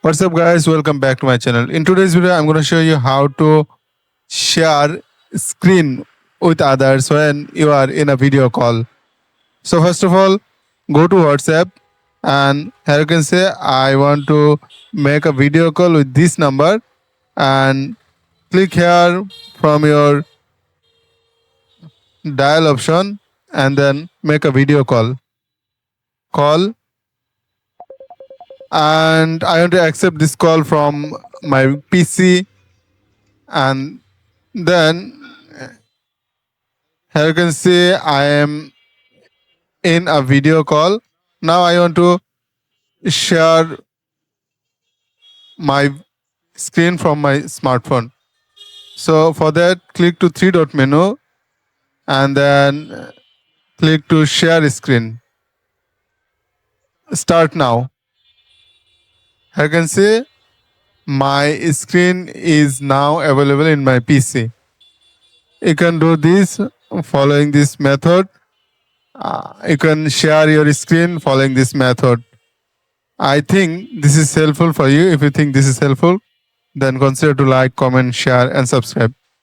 What's up guys, welcome back to my channel. In today's video I'm going to show you how to share screen with others when you are in a video call. So first of all, go to WhatsApp and here you can say I want to make a video call with this number, and click here from your dial option and then make a video call, and I want to accept this call from my PC. And then here you can see I am in a video call. Now I want to share my screen from my smartphone. So for that, click to three dot menu and then click to share screen. Start now. Here you can see my screen is now available in my PC. You can do this following this method. You can share your screen following this method. I think this is helpful for you. If you think this is helpful, then consider to like, comment, share, and subscribe.